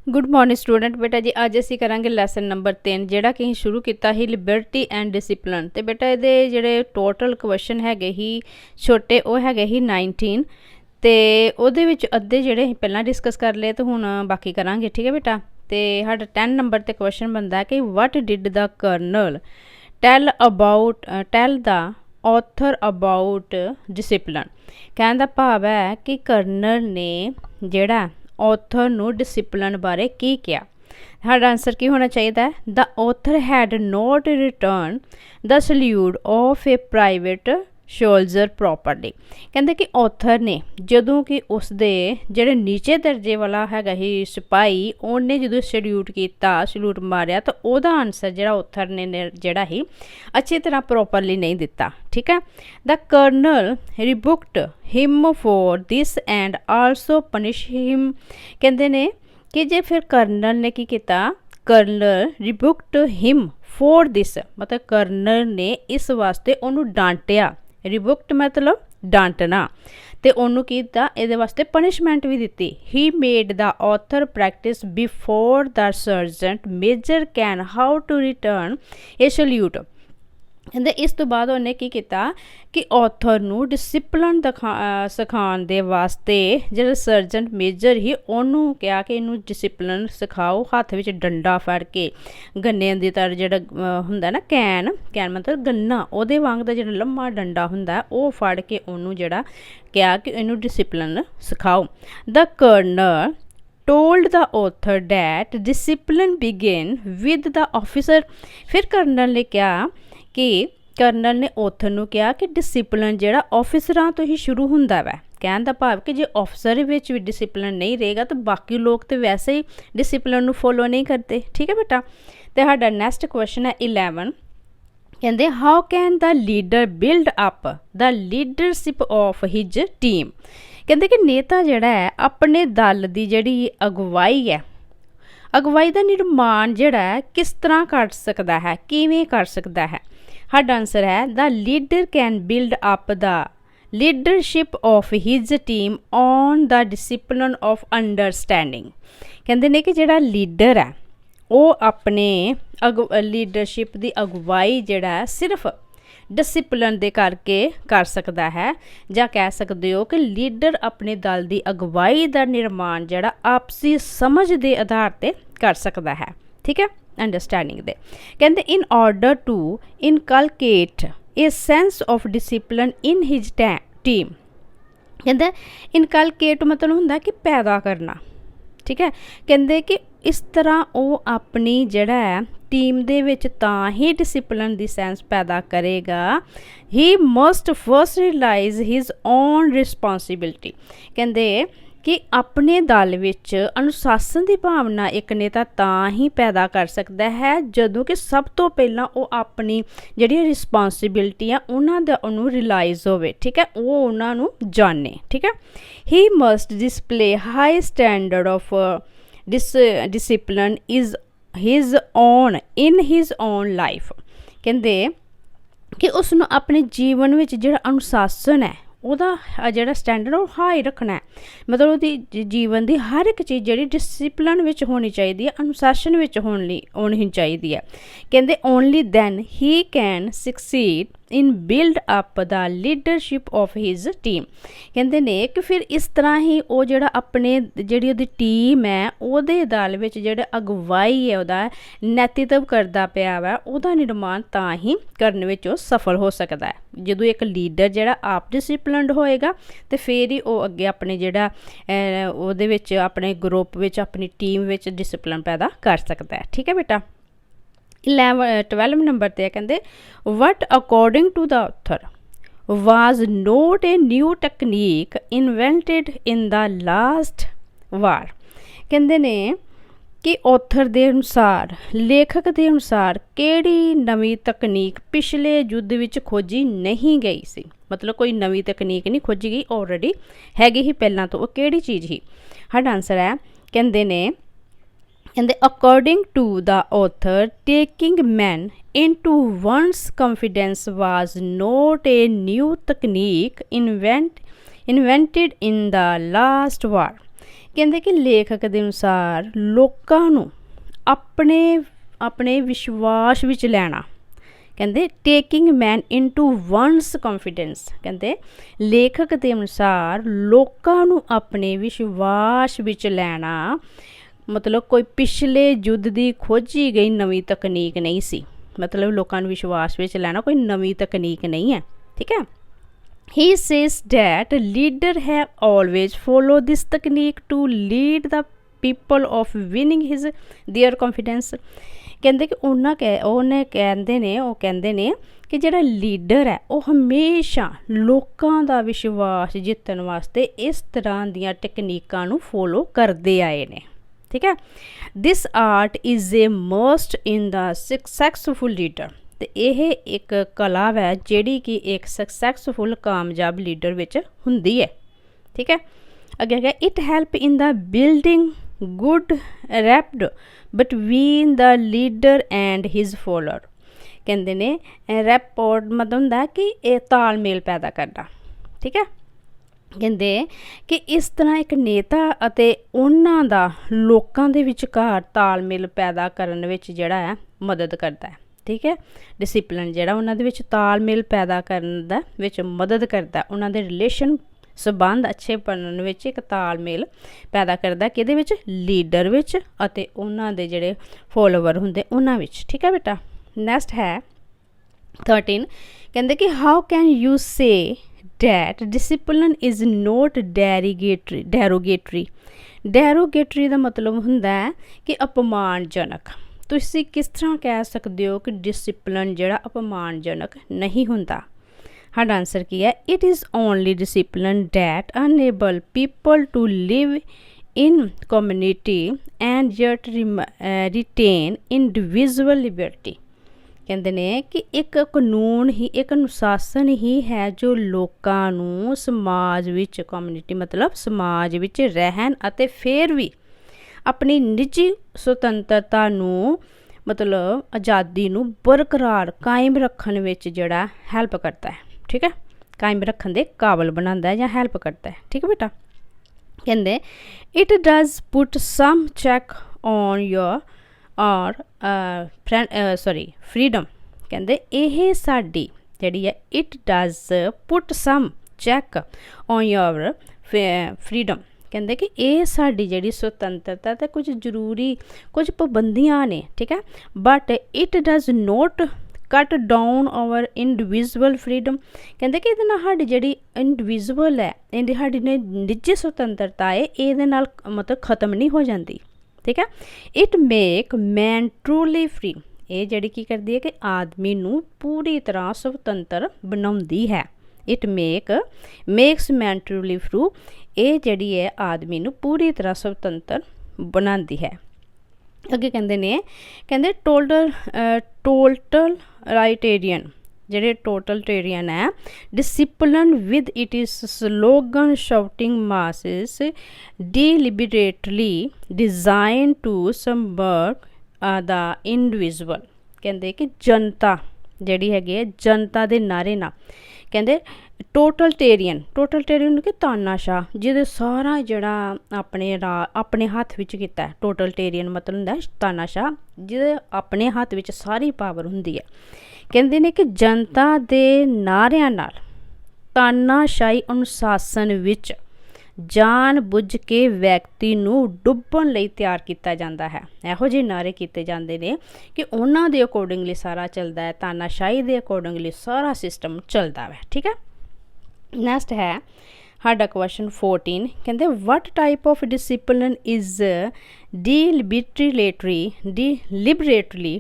Good morning student. बेटा जी अज असी करांगे लैसन नंबर 3 जिहड़ा कि असीं शुरू किया ही लिबर्टी एंड डिसिपलिन। तो बेटा ये जिहड़े टोटल क्वेश्चन हैगे ही छोटे वो हैगे ही 19 ते उहदे विच अद्धे जिहड़े असीं पहलां डिस्कस कर लए तो हुण बाकी करांगे। ठीक है बेटा। तो साडा 10 नंबर ते क्वेश्चन बनता है कि what did the colonel tell the author about discipline. कहण दा भाव है कि कर्नल ने जिहड़ा ऑथर नू डिसिपलिन बारे की क्या। साडा आंसर की होना चाहिए। The author had not return the solute of A private soldier properly. कहते कि ऑथर ने जदों कि उसके जेडे नीचे दर्जे वाला हैगा ही सिपाही उन्हें जो सल्यूट किया सल्यूट मारिया तो वह आंसर जो ऑथर ने जोड़ा ही अच्छी तरह प्रॉपरली नहीं दिता। ठीक है। The colonel rebuked him for this and also punish him. कहते ने कि जे फिर कर्नल ने की किया, colonel rebuked him for this मतलब कर्नल ने इस वास्ते उन्होंने डांटिया। रिबुक्ड मतलब डांटना ते उन्होंने कीता इहदे वास्ते पनिशमेंट भी दिती। He made the author practise before the sergeant major can how to return a salute. कहते इस तो बाद उन्हें की किया कि ऑथर नू डिसिपलिन सिखाने दे वास्ते जो सर्जेंट मेजर ही उन्होंने कहा कि इनू डिसिपलिन सिखाओ। हाथ में डंडा फड़ के गन्ने की तरह जो होंगे ना कैन मतलब गन्ना वो वांग का जो लम्मा डंडा होंगे वो फड़ के उन्होंने जड़ा कहा कि इनू डिसिपलिन सिखाओ। The colonel told the author that discipline begin with the officer। फिर कर्नल ने कहा कि कर्नल ने ऑथर नू कहा कि डिसिपलिन जिहड़ा ऑफिसरां तो ही शुरू हुंदा वै। कहण दा भाव कि जे ऑफिसर विच भी डिसिपलिन नहीं रहेगा तो बाकी लोग तो वैसे ही डिसिपलिन नू फॉलो नहीं करते। ठीक है बेटा। तो साडा नैक्सट क्वेश्चन है 11। कहते how can the leader build up the leadership of his team. कहते कि नेता जिहड़ा है अपने दल की जिहड़ी अगुवाई है अगुवाई का निर्माण जिहड़ा है किस तरह कर सकता है, किवें कर सकता है। साडा आंसर है the leader can build up the leadership of his team on the discipline of understanding. कहते हैं कि जिहड़ा लीडर है वो अपने लीडरशिप की अगुवाई जिहड़ा है सिर्फ डिसिपलिन दे करके कर सकता है, या कह सकते हो कि लीडर अपने दल की अगुवाई का निर्माण जिहड़ा आपसी समझ के आधार पर कर सकता है। ठीक है। अंडरस्टैंडिंग दे कहते in order to inculcate a sense of discipline in his team. कहते इनकलकेट मतलब होंदा कि पैदा करना। ठीक है। कहते कि इस तरह वो अपनी जिहड़ा है टीम दे विच तां ही डिसिपलिन दी सेंस पैदा करेगा। He must first realise his own responsibility. कहते कि अपने दल विच अनुशासन की भावना एक नेता तां ही पैदा कर सकता है जदों कि सब तो पहला वो अपनी जिहड़ी रिस्पॉन्सिबिलिटी है उन्होंने रियलाइज होवे। ठीक है। वो उन्होंने जाने। ठीक है। He must display high standard of discipline is his own in his own life. कहते कि उसनों अपने जीवन में जिहड़ा अनुशासन है वह जिहड़ा स्टैंडर्ड वो हाई रखना है। मतलब वो जीवन की हर एक चीज़ जिहड़ी डिसिपलिन विच होनी चाहिए, अनुशासन विच होनी चाहिए है। कहते only then he can succeed in build up the leadership of his team. कहते ने कि फिर इस तरह ही वो जिहड़ा अपने जिहड़ी उहदी टीम है उहदे दल विच जिहड़ा अगुवाई है उहदा नेतृत्व करदा पिया वा उहदा निर्माण तां ही करने विच वो सफल हो सकता है। जदों एक लीडर जिहड़ा आप डिसिपलिनड होएगा तो फिर ही वो अगे अपने जिहड़ा उहदे विच अपने ग्रुप विच अपनी टीम विच डिसिपलिन पैदा कर सकता है। ठीक है बेटा। 12 नंबर ते कहते what according to the author was not a new technique invented in the last war. कहते ने कि ऑथर के अनुसार लेखक के अनुसार केड़ी नवी तकनीक पिछले युद्ध विच खोजी नहीं गई सी। मतलब कोई नवी तकनीक नहीं खोजी गई, ऑलरेडी हैगी ही पहला तो वो केड़ी चीज़ ही। साडा आंसर है कहते ने and according to the author taking men into one's confidence was not a new technique invented in the last war। ਕਹਿੰਦੇ ਕਿ ਲੇਖਕ ਦੇ ਅਨੁਸਾਰ ਲੋਕਾਂ ਨੂੰ ਆਪਣੇ ਵਿਸ਼ਵਾਸ ਵਿੱਚ ਲੈਣਾ, ਕਹਿੰਦੇ ਟੇਕਿੰਗ ਮੈਨ ਇਨਟੂ ਵਨਸ ਕੌਨਫੀਡੈਂਸ। ਕਹਿੰਦੇ ਲੇਖਕ ਦੇ ਅਨੁਸਾਰ ਲੋਕਾਂ ਨੂੰ ਆਪਣੇ ਵਿਸ਼ਵਾਸ ਵਿੱਚ ਲੈਣਾ ਮਤਲਬ ਕੋਈ ਪਿਛਲੇ ਯੁੱਧ ਦੀ ਖੋਜੀ ਗਈ ਨਵੀਂ ਤਕਨੀਕ ਨਹੀਂ ਸੀ। ਮਤਲਬ ਲੋਕਾਂ ਨੂੰ ਵਿਸ਼ਵਾਸ ਵਿੱਚ ਲੈਣਾ ਕੋਈ ਨਵੀਂ ਤਕਨੀਕ ਨਹੀਂ ਹੈ, ਠੀਕ ਹੈ। He says that leader have always followed this technique to lead the people of winning their confidence। ਕਹਿੰਦੇ ਕਿ ਉਹ ਕਹਿੰਦੇ ਨੇ ਕਿ ਜਿਹੜਾ ਲੀਡਰ ਹੈ ਉਹ ਹਮੇਸ਼ਾ ਲੋਕਾਂ ਦਾ ਵਿਸ਼ਵਾਸ ਜਿੱਤਣ ਵਾਸਤੇ ਇਸ ਤਰ੍ਹਾਂ ਦੀਆਂ ਟੈਕਨੀਕਾਂ ਨੂੰ ਫੋਲੋ ਕਰਦੇ ਆਏ ਨੇ, ਠੀਕ ਹੈ। This art is a must in the successful leader. ਅਤੇ ਇਹ ਇੱਕ ਕਲਾ ਹੈ ਜਿਹੜੀ ਕਿ ਇੱਕ ਸਕਸੈਸਫੁਲ ਕਾਮਯਾਬ ਲੀਡਰ ਵਿੱਚ ਹੁੰਦੀ ਹੈ, ਠੀਕ ਹੈ। ਅੱਗੇ ਹੈਗਾ it help in the building good wrapped between the leader and his follower. ਕਹਿੰਦੇ ਨੇ ਰੈਪੋਰਟ ਮਤਲਬ ਹੁੰਦਾ ਕਿ ਇਹ ਤਾਲਮੇਲ ਪੈਦਾ ਕਰਨਾ, ਠੀਕ ਹੈ। ਕਹਿੰਦੇ ਕਿ ਇਸ ਤਰ੍ਹਾਂ ਇੱਕ ਨੇਤਾ ਅਤੇ ਉਹਨਾਂ ਦਾ ਲੋਕਾਂ ਦੇ ਵਿਚਕਾਰ ਤਾਲਮੇਲ ਪੈਦਾ ਕਰਨ ਵਿੱਚ ਜਿਹੜਾ ਹੈ ਮਦਦ ਕਰਦਾ ਹੈ, ਠੀਕ ਹੈ। ਡਿਸਿਪਲਿਨ ਜਿਹੜਾ ਉਹਨਾਂ ਦੇ ਵਿੱਚ ਤਾਲਮੇਲ ਪੈਦਾ ਕਰਨ ਦਾ ਵਿੱਚ ਮਦਦ ਕਰਦਾ, ਉਹਨਾਂ ਦੇ ਰਿਲੇਸ਼ਨ ਸੰਬੰਧ ਅੱਛੇ ਬਣਨ ਵਿੱਚ ਇੱਕ ਤਾਲਮੇਲ ਪੈਦਾ ਕਰਦਾ, ਕਿਹਦੇ ਵਿੱਚ ਲੀਡਰ ਵਿੱਚ ਅਤੇ ਉਹਨਾਂ ਦੇ ਜਿਹੜੇ ਫੋਲੋਵਰ ਹੁੰਦੇ ਉਹਨਾਂ ਵਿੱਚ, ਠੀਕ ਹੈ ਬੇਟਾ। ਨੈਕਸਟ ਹੈ 13। ਕਹਿੰਦੇ ਕਿ how can you say that discipline is not derogatory। derogatory ਦਾ ਮਤਲਬ ਹੁੰਦਾ ਹੈ ਕਿ ਅਪਮਾਨਜਨਕ। ਤੁਸੀਂ ਕਿਸ ਤਰ੍ਹਾਂ ਕਹਿ ਸਕਦੇ ਹੋ ਕਿ ਡਿਸਿਪਲਿਨ ਜਿਹੜਾ ਅਪਮਾਨਜਨਕ ਨਹੀਂ ਹੁੰਦਾ? ਸਾਡਾ ਆਨਸਰ ਕੀ ਹੈ? It is only discipline that enable people to live in community and yet retain individual liberty. ਕਹਿੰਦੇ ਨੇ ਕਿ ਇੱਕ ਕਾਨੂੰਨ ਹੀ, ਇੱਕ ਅਨੁਸ਼ਾਸਨ ਹੀ ਹੈ ਜੋ ਲੋਕਾਂ ਨੂੰ ਸਮਾਜ ਵਿੱਚ, ਕਮਿਊਨਿਟੀ ਮਤਲਬ ਸਮਾਜ ਵਿੱਚ ਰਹਿਣ ਅਤੇ ਫਿਰ ਵੀ ਆਪਣੀ ਨਿੱਜੀ ਸੁਤੰਤਰਤਾ ਨੂੰ ਮਤਲਬ ਆਜ਼ਾਦੀ ਨੂੰ ਬਰਕਰਾਰ ਕਾਇਮ ਰੱਖਣ ਵਿੱਚ ਜਿਹੜਾ ਹੈਲਪ ਕਰਦਾ ਹੈ, ਠੀਕ ਹੈ। ਕਾਇਮ ਰੱਖਣ ਦੇ ਕਾਬਲ ਬਣਾਉਂਦਾ ਹੈ ਜਾਂ ਹੈਲਪ ਕਰਦਾ ਹੈ, ਠੀਕ ਹੈ ਬੇਟਾ। ਕਹਿੰਦੇ it does put some check on your our freedom. ਕਹਿੰਦੇ ਇਹ ਸਾਡੀ ਜਿਹੜੀ ਹੈ it does put some check on your freedom. ਕਹਿੰਦੇ ਕਿ ਇਹ ਸਾਡੀ ਜਿਹੜੀ ਸੁਤੰਤਰਤਾ ਤੇ ਕੁਝ ਜ਼ਰੂਰੀ ਕੁਝ ਪਾਬੰਦੀਆਂ ਨੇ, ਠੀਕ ਹੈ। ਬਟ ਇਟ ਡਜ਼ ਨੋਟ ਕੱਟ ਡਾਊਨ ਆਵਰ ਇੰਡੀਵਿਜੂਅਲ ਫਰੀਡਮ। ਕਹਿੰਦੇ ਕਿ ਇਹਦੇ ਨਾਲ ਸਾਡੀ ਜਿਹੜੀ ਇੰਡੀਵਿਜੂਅਲ ਹੈ, ਇਹਦੀ ਸਾਡੀ ਨਿੱਜੀ ਸੁਤੰਤਰਤਾ ਹੈ, ਇਹਦੇ ਨਾਲ ਮਤਲਬ ਖ਼ਤਮ ਨਹੀਂ ਹੋ ਜਾਂਦੀ, ਠੀਕ ਹੈ। It make man truly free. ਇਹ ਜਿਹੜੀ ਕੀ ਕਰਦੀ ਹੈ ਕਿ ਆਦਮੀ ਨੂੰ ਪੂਰੀ ਤਰ੍ਹਾਂ ਸੁਤੰਤਰ ਬਣਾਉਂਦੀ ਹੈ। It makes man truly free. ਇਹ ਜਿਹੜੀ ਹੈ ਆਦਮੀ ਨੂੰ ਪੂਰੀ ਤਰ੍ਹਾਂ ਸੁਤੰਤਰ ਬਣਾਉਂਦੀ ਹੈ। ਅੱਗੇ ਕਹਿੰਦੇ ਟੋਟਲ ਰਾਈਟੇਰੀਅਨ ਜਿਹੜੇ ਟੋਟਲਟੇਰੀਅਨ ਹੈ discipline with it is slogan shouting masses deliberately designed to ਸਮਬਰਗ ਦਾ ਇੰਡੀਵਿਜੂਅਲ। ਕਹਿੰਦੇ ਕਿ ਜਨਤਾ ਜਿਹੜੀ ਹੈਗੀ ਹੈ ਜਨਤਾ ਦੇ ਨਾਅਰੇ ਨਾਲ, ਕਹਿੰਦੇ ਟੋਟਲਟੇਰੀਅਨ ਕਿ ਤਾਨਾਸ਼ਾਹ ਜਿਹਦੇ ਸਾਰਾ ਜਿਹੜਾ ਆਪਣੇ ਹੱਥ ਵਿੱਚ ਕੀਤਾ ਹੈ। ਟੋਟਲਟੇਰੀਅਨ ਮਤਲਬ ਹੁੰਦਾ ਤਾਨਾਸ਼ਾਹ ਜਿਹਦੇ ਆਪਣੇ ਹੱਥ ਵਿੱਚ ਸਾਰੀ ਪਾਵਰ ਹੁੰਦੀ ਹੈ। ਕਹਿੰਦੇ ਨੇ ਕਿ ਜਨਤਾ ਦੇ ਨਾਅਰਿਆਂ ਨਾਲ ਤਾਨਾਸ਼ਾਹੀ ਅਨੁਸ਼ਾਸਨ ਵਿੱਚ ਜਾਣ ਬੁੱਝ ਕੇ ਵਿਅਕਤੀ ਨੂੰ ਡੁੱਬਣ ਲਈ ਤਿਆਰ ਕੀਤਾ ਜਾਂਦਾ ਹੈ। ਇਹੋ ਜਿਹੇ ਨਾਅਰੇ ਕੀਤੇ ਜਾਂਦੇ ਨੇ ਕਿ ਉਹਨਾਂ ਦੇ ਅਕੋਰਡਿੰਗਲੀ ਸਾਰਾ ਚੱਲਦਾ ਹੈ, ਤਾਨਾਸ਼ਾਹੀ ਦੇ ਅਕੋਰਡਿੰਗਲੀ ਸਾਰਾ ਸਿਸਟਮ ਚੱਲਦਾ ਹੈ, ਠੀਕ ਹੈ। ਨੈਕਸਟ ਹੈ ਸਾਡਾ ਕੁਐਸਚਨ 14। ਕਹਿੰਦੇ what type of discipline is deliberately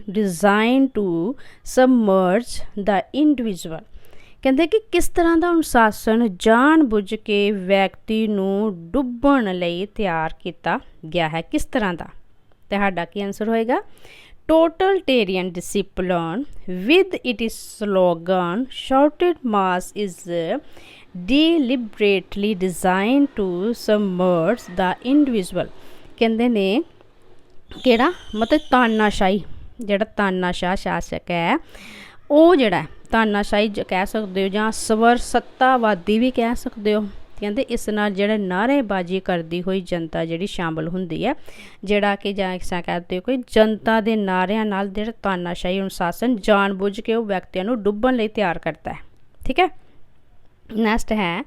designed to submerge the individual. ਕਹਿੰਦੇ ਕਿ ਕਿਸ ਤਰ੍ਹਾਂ ਦਾ ਅਨੁਸ਼ਾਸਨ ਜਾਣ ਬੁੱਝ ਕੇ ਵਿਅਕਤੀ ਨੂੰ ਡੁੱਬਣ ਲਈ ਤਿਆਰ ਕੀਤਾ ਗਿਆ ਹੈ, ਕਿਸ ਤਰ੍ਹਾਂ ਦਾ? ਤੇ ਸਾਡਾ ਕੀ ਆਨਸਰ ਹੋਏਗਾ? totalitarian discipline with its slogan shouted mass is deliberately designed to submerge the individual। ਕਹਿੰਦੇ ਨੇ ਕਿਹੜਾ ਮਤਲਬ ਤਾਨਾਸ਼ਾਹੀ, ਜਿਹੜਾ ਤਾਨਾਸ਼ਾਹ ਸ਼ਾਸਕ ਹੈ ਉਹ ਜਿਹੜਾ ਤਾਨਾਸ਼ਾਹੀ ਕਹਿ ਸਕਦੇ ਹੋ ਜਾਂ ਸਵਰ ਸੱਤਾਵਾਦੀ ਵੀ ਕਹਿ ਸਕਦੇ ਹੋ, ਕਹਿੰਦੇ ਇਸ ਨਾਲ ਜਿਹੜਾ ਨਾਅਰੇਬਾਜ਼ੀ ਕਰਦੀ ਹੋਈ ਜਨਤਾ ਜਿਹੜੀ ਸ਼ਾਮਲ ਹੁੰਦੀ ਹੈ, ਜਿਹੜਾ ਕਿ ਜਾਂ ਇਸ ਤਰ੍ਹਾਂ ਕਹਿੰਦੇ ਕੋਈ ਜਨਤਾ ਦੇ ਨਾਅਰਿਆਂ ਨਾਲ ਜਿਹੜਾ ਤਾਨਾਸ਼ਾਹੀ ਅਨੁਸ਼ਾਸਨ ਜਾਣ ਬੁੱਝ ਕੇ ਉਹ ਵਿਅਕਤੀਆਂ ਨੂੰ ਡੁੱਬਣ ਲਈ ਤਿਆਰ ਕਰਦਾ ਹੈ। ਠੀਕ ਹੈ, ਨੈਕਸਟ ਹੈ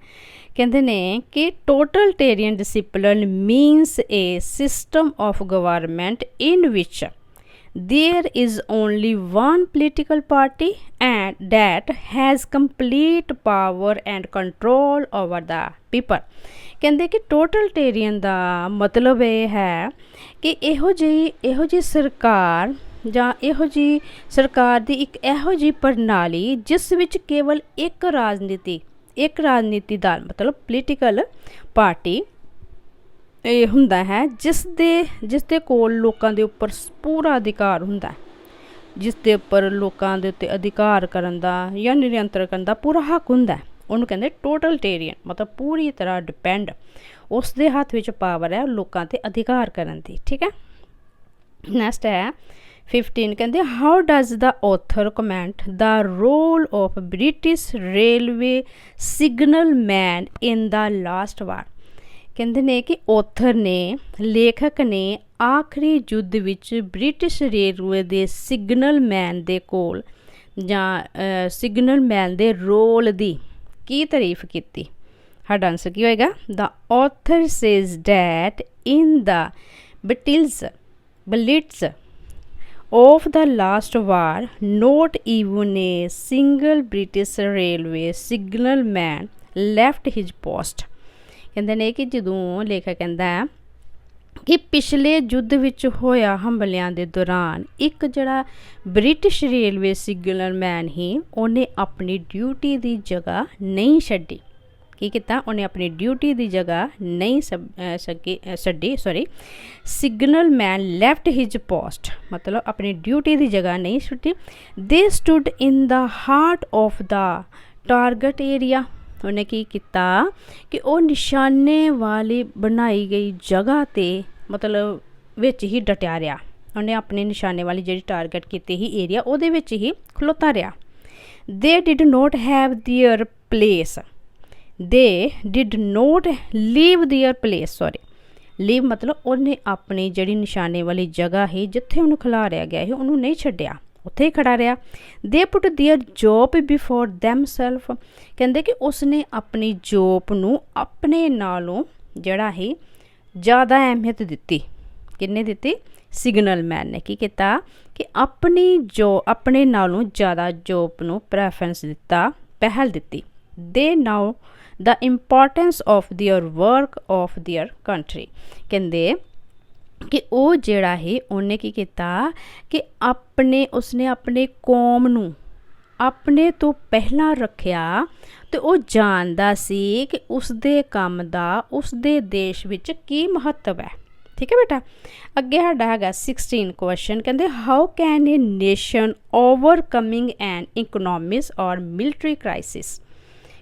ਕਹਿੰਦੇ ਨੇ ਕਿ totalitarian discipline means a system of government in which there is only one political party and that has complete power and control over the people। ਕਹਿੰਦੇ ਕਿ ਟੋਟਲਟੇਰੀਅਨ ਦਾ ਮਤਲਬ ਇਹ ਹੈ ਕਿ ਇਹੋ ਜਿਹੀ ਸਰਕਾਰ ਜਾਂ ਇਹੋ ਜਿਹੀ ਸਰਕਾਰ ਦੀ ਇੱਕ ਇਹੋ ਜਿਹੀ ਪ੍ਰਣਾਲੀ ਜਿਸ ਵਿੱਚ ਕੇਵਲ ਇੱਕ ਰਾਜਨੀਤੀ ਦਲ ਮਤਲਬ ਪੋਲੀਟੀਕਲ ਪਾਰਟੀ ਇਹ ਹੁੰਦਾ ਹੈ ਜਿਸ ਦੇ ਕੋਲ ਲੋਕਾਂ ਦੇ ਉੱਪਰ ਪੂਰਾ ਅਧਿਕਾਰ ਹੁੰਦਾ, ਜਿਸ ਦੇ ਉੱਪਰ ਲੋਕਾਂ ਦੇ ਉੱਤੇ ਅਧਿਕਾਰ ਕਰਨ ਦਾ ਜਾਂ ਨਿਯੰਤਰਣ ਕਰਨ ਦਾ ਪੂਰਾ ਹੱਕ ਹੁੰਦਾ, ਉਹਨੂੰ ਕਹਿੰਦੇ ਟੋਟਲਟੇਰੀਅਨ। ਮਤਲਬ ਪੂਰੀ ਤਰ੍ਹਾਂ ਡਿਪੈਂਡ, ਉਸ ਦੇ ਹੱਥ ਵਿੱਚ ਪਾਵਰ ਹੈ ਲੋਕਾਂ 'ਤੇ ਅਧਿਕਾਰ ਕਰਨ ਦੀ। ਠੀਕ ਹੈ, ਨੈਕਸਟ ਹੈ 15 ਕਹਿੰਦੇ how does the author comment the role of British railway signal man in the last war. ਕਹਿੰਦੇ ਨੇ ਕਿ ਆਥਰ ਨੇ, ਲੇਖਕ ਨੇ ਆਖਰੀ ਯੁੱਧ ਵਿੱਚ ਬ੍ਰਿਟਿਸ਼ ਰੇਲਵੇ ਦੇ ਸਿਗਨਲ ਮੈਨ ਦੇ ਕੋਲ ਜਾਂ ਸਿਗਨਲ ਮੈਨ ਦੇ ਰੋਲ ਦੀ ਕੀ ਤਾਰੀਫ ਕੀਤੀ। ਸਾਡਾ ਆਨਸਰ ਕੀ ਹੋਏਗਾ? The author says that in the blitz of the last war not even a single British railway signalman left his post। ਕਹਿੰਦੇ ਨੇ ਕਿ ਜਦੋਂ ਲੇਖਕ ਕਹਿੰਦਾ ਕਿ ਪਿਛਲੇ ਯੁੱਧ ਵਿੱਚ ਹੋਇਆ ਹਮਲਿਆਂ ਦੇ ਦੌਰਾਨ ਇੱਕ ਜਿਹੜਾ ਬ੍ਰਿਟਿਸ਼ ਰੇਲਵੇ ਸਿਗਨਲਮੈਨ ਹੀ ਉਹਨੇ ਆਪਣੀ ਡਿਊਟੀ ਦੀ ਜਗ੍ਹਾ ਨਹੀਂ ਛੱਡੀ। ਕੀ ਕੀਤਾ? ਉਹਨੇ ਆਪਣੀ ਡਿਊਟੀ ਦੀ ਜਗ੍ਹਾ ਨਹੀਂ ਛੱਡੀ। ਸਿਗਨਲ ਮੈਨ ਲੈਫਟ ਹਿਜ ਪੋਸਟ ਮਤਲਬ ਆਪਣੀ ਡਿਊਟੀ ਦੀ ਜਗ੍ਹਾ ਨਹੀਂ ਛੱਡੀ। ਦੇ stood in the heart of the target area. ਉਹਨੇ ਕੀ ਕੀਤਾ ਕਿ ਉਹ ਨਿਸ਼ਾਨੇ ਵਾਲੀ ਬਣਾਈ ਗਈ ਜਗ੍ਹਾ 'ਤੇ ਮਤਲਬ ਵਿੱਚ ਹੀ ਡਟਿਆ ਰਿਹਾ। ਉਹਨੇ ਆਪਣੀ ਨਿਸ਼ਾਨੇ ਵਾਲੀ ਜਿਹੜੀ ਟਾਰਗੇਟ ਕੀਤੀ ਸੀ ਏਰੀਆ ਉਹਦੇ ਵਿੱਚ ਹੀ ਖਲੋਤਾ ਰਿਹਾ। ਦੇ did note have there place. ਦੇ did note leave there place. Leave ਮਤਲਬ ਉਹਨੇ ਆਪਣੀ ਜਿਹੜੀ ਨਿਸ਼ਾਨੇ ਵਾਲੀ ਜਗ੍ਹਾ ਸੀ ਜਿੱਥੇ ਉਹਨੂੰ ਖਿਲਾਰਿਆ ਗਿਆ ਸੀ ਉਹਨੂੰ ਨਹੀਂ ਛੱਡਿਆ, ਉੱਥੇ ਹੀ ਖੜਾ ਰਿਹਾ। ਦੇ ਪੁੱਟ ਦੇਅਰ ਜੋਬ ਬਿਫੋਰ ਦੈਮਸੈਲਫ। ਕਹਿੰਦੇ ਕਿ ਉਸਨੇ ਆਪਣੀ ਜੋਬ ਨੂੰ ਆਪਣੇ ਨਾਲੋਂ ਜਿਹੜਾ ਸੀ ਜ਼ਿਆਦਾ ਅਹਿਮੀਅਤ ਦਿੱਤੀ। ਕਿਹਨੇ ਦਿੱਤੀ? ਸਿਗਨਲ ਮੈਨ ਨੇ ਕੀ ਕੀਤਾ ਕਿ ਆਪਣੇ ਨਾਲੋਂ ਜ਼ਿਆਦਾ ਜੋਬ ਨੂੰ ਪ੍ਰੈਫਰੈਂਸ ਦਿੱਤਾ, ਪਹਿਲ ਦਿੱਤੀ। ਦੇ ਨਾਓ the importance of their work of their country। ਕਹਿੰਦੇ ਕਿ ਉਹ ਜਿਹੜਾ ਹੈ ਉਹਨੇ ਕੀ ਕੀਤਾ ਕਿ ਉਸਨੇ ਆਪਣੇ ਕੌਮ ਨੂੰ ਆਪਣੇ ਤੋਂ ਪਹਿਲਾਂ ਰੱਖਿਆ ਅਤੇ ਉਹ ਜਾਣਦਾ ਸੀ ਕਿ ਉਸਦੇ ਕੰਮ ਦਾ ਉਸਦੇ ਦੇਸ਼ ਵਿੱਚ ਕੀ ਮਹੱਤਵ ਹੈ। ਠੀਕ ਹੈ ਬੇਟਾ, ਅੱਗੇ ਸਾਡਾ ਹੈਗਾ 16 ਕੁਐਸਚਨ। ਕਹਿੰਦੇ how can a nation overcoming an economics or military crisis.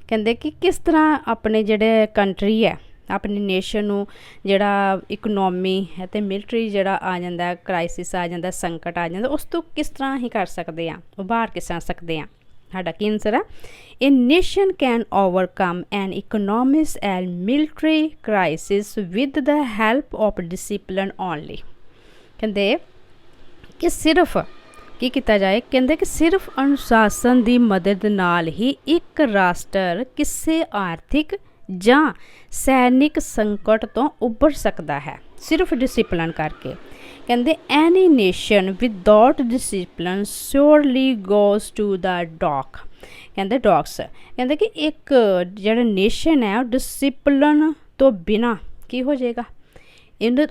ਕਹਿੰਦੇ ਕਿ ਕਿਸ ਤਰ੍ਹਾਂ ਆਪਣੇ ਜਿਹੜੇ ਕੰਟਰੀ ਹੈ ਆਪਣੀ ਨੇਸ਼ਨ ਨੂੰ ਜਿਹੜਾ ਇਕਨੋਮੀ ਹੈ ਅਤੇ ਮਿਲਟਰੀ ਜਿਹੜਾ ਆ ਜਾਂਦਾ ਕ੍ਰਾਈਸਿਸ ਆ ਜਾਂਦਾ ਸੰਕਟ ਆ ਜਾਂਦਾ ਉਸ ਤੋਂ ਕਿਸ ਤਰ੍ਹਾਂ ਹੀ ਕਰ ਸਕਦੇ ਹਾਂ, ਉਭਾਰ ਕਿਸ ਤਰ੍ਹਾਂ ਸਕਦੇ ਹਾਂ। ਸਾਡਾ ਕੀ ਆਨਸਰ ਆ? A nation can overcome an economics and military crisis with the help of discipline only. ਕਹਿੰਦੇ ਕਿ ਸਿਰਫ ਕੀ ਕੀਤਾ ਜਾਏ? ਕਹਿੰਦੇ ਕਿ ਸਿਰਫ ਅਨੁਸ਼ਾਸਨ ਦੀ ਮਦਦ ਨਾਲ ਹੀ ਇੱਕ ਰਾਸ਼ਟਰ ਕਿਸੇ ਆਰਥਿਕ ਜਾਂ ਸੈਨਿਕ ਸੰਕਟ ਤੋਂ ਉੱਭਰ ਸਕਦਾ ਹੈ, ਸਿਰਫ ਡਿਸਿਪਲਿਨ ਕਰਕੇ। ਕਹਿੰਦੇ any nation without discipline surely goes to the dog. ਕਹਿੰਦੇ ਡੌਗਸ ਕਹਿੰਦੇ ਕਿ ਇੱਕ ਜਿਹੜਾ ਨੇਸ਼ਨ ਹੈ ਉਹ ਡਿਸਿਪਲਿਨ ਤੋਂ ਬਿਨਾਂ ਕੀ ਹੋ ਜਾਏਗਾ?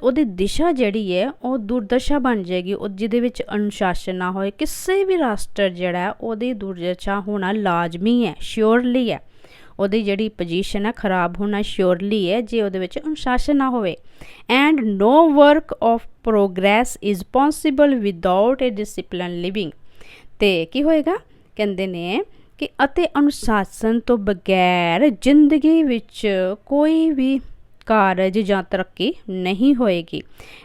ਉਹਦੀ ਦਿਸ਼ਾ ਜਿਹੜੀ ਹੈ ਉਹ ਦੁਰਦਸ਼ਾ ਬਣ ਜਾਏਗੀ। ਉਹ ਜਿਹਦੇ ਵਿੱਚ ਅਨੁਸ਼ਾਸਨ ਨਾ ਹੋਏ ਕਿਸੇ ਵੀ ਰਾਸ਼ਟਰ ਜਿਹੜਾ ਉਹਦੀ ਦੁਰਦਸ਼ਾ ਹੋਣਾ ਲਾਜ਼ਮੀ ਹੈ, ਸ਼ਿਓਰਲੀ ਹੈ। ਉਹਦੀ ਜਿਹੜੀ ਪੋਜੀਸ਼ਨ ਹੈ ਖਰਾਬ ਹੋਣਾ ਸ਼ਿਓਰਲੀ ਹੈ ਜੇ ਉਹਦੇ ਵਿੱਚ ਅਨੁਸ਼ਾਸਨ ਨਾ ਹੋਵੇ। And no work of progress is possible without a discipline living. ਅਤੇ ਕੀ ਹੋਏਗਾ? ਕਹਿੰਦੇ ਨੇ ਕਿ ਅਤੇ ਅਨੁਸ਼ਾਸਨ ਤੋਂ ਬਗੈਰ ਜ਼ਿੰਦਗੀ ਵਿੱਚ ਕੋਈ ਵੀ ਕਾਰਜ ਜਾਂ ਤਰੱਕੀ ਨਹੀਂ ਹੋਏਗੀ।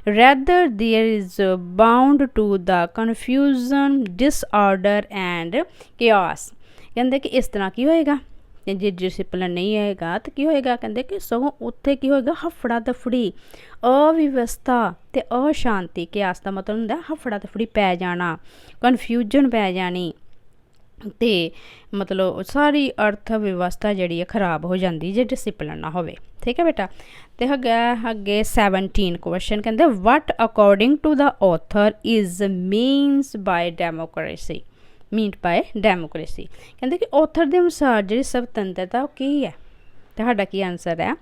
Rather there is bound to the confusion disorder and chaos. ਕਹਿੰਦੇ ਕਿ ਇਸ ਤਰ੍ਹਾਂ ਕੀ ਹੋਏਗਾ? ਜੇ ਡਿਸਿਪਲਨ ਨਹੀਂ ਹੋਏਗਾ ਤਾਂ ਕੀ ਹੋਏਗਾ, ਕਹਿੰਦੇ ਕਿ ਸਗੋਂ ਉੱਥੇ ਕੀ ਹੋਏਗਾ, ਹਫੜਾ ਦਫੜੀ, ਅਵਿਵਸਥਾ ਤੇ ਅਸ਼ਾਂਤੀ। ਕਿਆਸ ਦਾ ਮਤਲਬ ਹੁੰਦਾ ਹਫੜਾ ਦਫੜੀ ਪੈ ਜਾਣਾ, ਕਨਫਿਊਜ਼ਨ ਪੈ ਜਾਣੀ, ਤੇ ਮਤਲਬ ਸਾਰੀ ਅਰਥ ਵਿਵਸਥਾ ਜਿਹੜੀ ਹੈ ਖਰਾਬ ਹੋ ਜਾਂਦੀ ਜੇ ਡਿਸਿਪਲਨ ਨਾ ਹੋਵੇ। ਠੀਕ ਹੈ ਬੇਟਾ। ਤੇ ਹੈਗਾ ਅੱਗੇ 17 ਕੁਐਸਚਨ, ਕਹਿੰਦੇ what according to the author is means by democracy. Meant by democracy, ਕਹਿੰਦੇ ਕਿ ਆਥਰ ਦੇ ਅਨੁਸਾਰ ਜਿਹੜੀ ਸੁਤੰਤਰਤਾ ਉਹ ਕੀ ਹੈ। ਤੁਹਾਡਾ ਕੀ ਆਨਸਰ ਹੈ,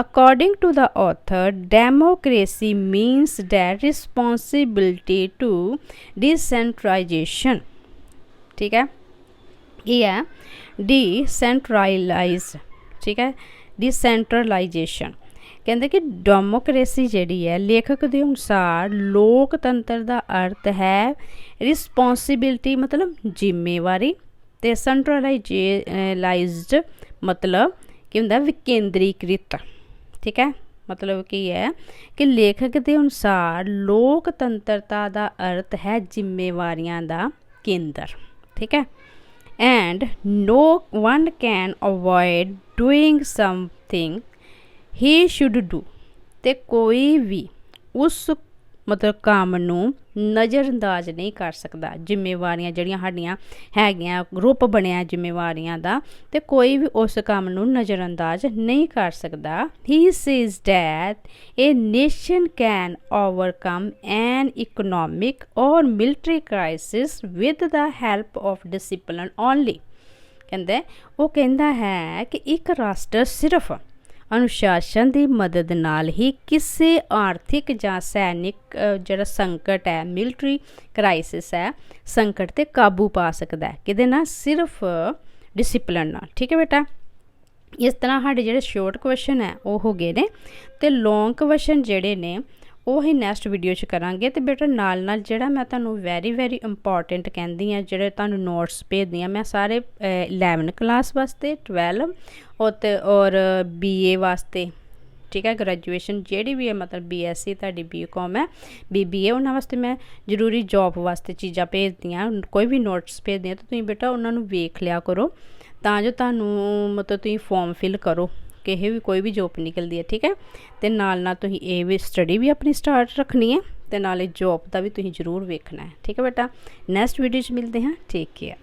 according to the author democracy means that responsibility to decentralisation. ਠੀਕ ਹੈ, ਕੀ ਹੈ, ਡੀਸੈਂਟਰਲਾਈਜ਼। ਠੀਕ ਹੈ, डिसेंट्रलाइजेशन। कहते कि डेमोक्रेसी जिहड़ी है लेखक के अनुसार लोकतंत्र का अर्थ है रिस्पोंसिबिलिटी मतलब जिम्मेवारी, ते सेंट्रलाइज्ड मतलब कि हुंदा विकेंद्रीकृत। ठीक है, मतलब की है कि लेखक के अनुसार लोकतंत्रता का अर्थ है जिम्मेवारियां का केंद्र। ठीक है, and no one can avoid doing something he should do। ਤੇ ਕੋਈ ਵੀ ਉਸ ਮਤਲਬ ਕੰਮ ਨੂੰ ਨਜ਼ਰਅੰਦਾਜ਼ ਨਹੀਂ ਕਰ ਸਕਦਾ। ਜ਼ਿੰਮੇਵਾਰੀਆਂ ਜਿਹੜੀਆਂ ਸਾਡੀਆਂ ਹੈਗੀਆਂ, ਗਰੁੱਪ ਬਣਿਆ ਜ਼ਿੰਮੇਵਾਰੀਆਂ ਦਾ, ਤੇ ਕੋਈ ਵੀ ਉਸ ਕੰਮ ਨੂੰ ਨਜ਼ਰਅੰਦਾਜ਼ ਨਹੀਂ ਕਰ ਸਕਦਾ। he says that a nation can overcome an economic or military crisis with the help of discipline only। ਕਹਿੰਦੇ ਉਹ ਕਹਿੰਦਾ ਹੈ ਕਿ ਇੱਕ ਰਾਸ਼ਟਰ ਸਿਰਫ ਅਨੁਸ਼ਾਸਨ ਦੀ ਮਦਦ ਨਾਲ ਹੀ ਕਿਸੇ ਆਰਥਿਕ ਜਾਂ ਸੈਨਿਕ ਜਿਹੜਾ ਸੰਕਟ ਹੈ, ਮਿਲਟਰੀ ਕ੍ਰਾਈਸਿਸ ਹੈ, ਸੰਕਟ 'ਤੇ ਕਾਬੂ ਪਾ ਸਕਦਾ ਹੈ। ਕਿਹਦੇ ਨਾਲ, ਸਿਰਫ ਡਿਸਿਪਲਨ ਨਾਲ। ਠੀਕ ਹੈ ਬੇਟਾ। ਇਸ ਤਰ੍ਹਾਂ ਸਾਡੇ ਜਿਹੜੇ ਸ਼ੋਰਟ ਕੁਐਸਚਨ ਹੈ ਉਹ ਹੋ ਗਏ ਨੇ, ਅਤੇ ਲੌਂਗ ਕੁਐਸਚਨ ਜਿਹੜੇ ਨੇ ਉਹ ਹੀ ਨੈਕਸਟ ਵੀਡੀਓ 'ਚ ਕਰਾਂਗੇ। ਅਤੇ ਬੇਟਾ ਨਾਲ ਨਾਲ ਜਿਹੜਾ ਮੈਂ ਤੁਹਾਨੂੰ ਵੈਰੀ ਇੰਪੋਰਟੈਂਟ ਕਹਿੰਦੀ ਹਾਂ, ਜਿਹੜੇ ਤੁਹਾਨੂੰ ਨੋਟਸ ਭੇਜਦੀ ਹਾਂ ਮੈਂ ਸਾਰੇ 11 ਕਲਾਸ ਵਾਸਤੇ, 12 ਔਰ BA ਵਾਸਤੇ। ਠੀਕ ਹੈ, ਗ੍ਰੈਜੂਏਸ਼ਨ ਜਿਹੜੀ ਵੀ ਹੈ, ਮਤਲਬ BSc ਤੁਹਾਡੀ BCom ਹੈ, BBA, ਉਹਨਾਂ ਵਾਸਤੇ ਮੈਂ ਜ਼ਰੂਰੀ ਜੋਬ ਵਾਸਤੇ ਚੀਜ਼ਾਂ ਭੇਜਦੀ ਹਾਂ। ਕੋਈ ਵੀ ਨੋਟਸ ਭੇਜਦੀ ਹਾਂ ਤਾਂ ਤੁਸੀਂ ਬੇਟਾ ਉਹਨਾਂ ਨੂੰ ਵੇਖ ਲਿਆ ਕਰੋ, ਤਾਂ ਜੋ ਤੁਹਾਨੂੰ ਮਤਲਬ ਤੁਸੀਂ ਫੋਰਮ ਫਿਲ ਕਰੋ ਕਿ ਇਹ ਵੀ ਕੋਈ ਵੀ ਜੋਬ ਨਿਕਲਦੀ ਹੈ। ਠੀਕ ਹੈ, ਅਤੇ ਨਾਲ ਤੁਸੀਂ ਇਹ ਵੀ ਸਟੱਡੀ ਵੀ ਆਪਣੀ ਸਟਾਰਟ ਰੱਖਣੀ ਹੈ, ਅਤੇ ਨਾਲੇ ਜੋਬ ਦਾ ਵੀ ਤੁਸੀਂ ਜ਼ਰੂਰ ਵੇਖਣਾ ਹੈ। ਠੀਕ ਹੈ ਬੇਟਾ, ਨੈਕਸਟ ਵੀਡੀਓ 'ਚ ਮਿਲਦੇ ਹਾਂ। Take care.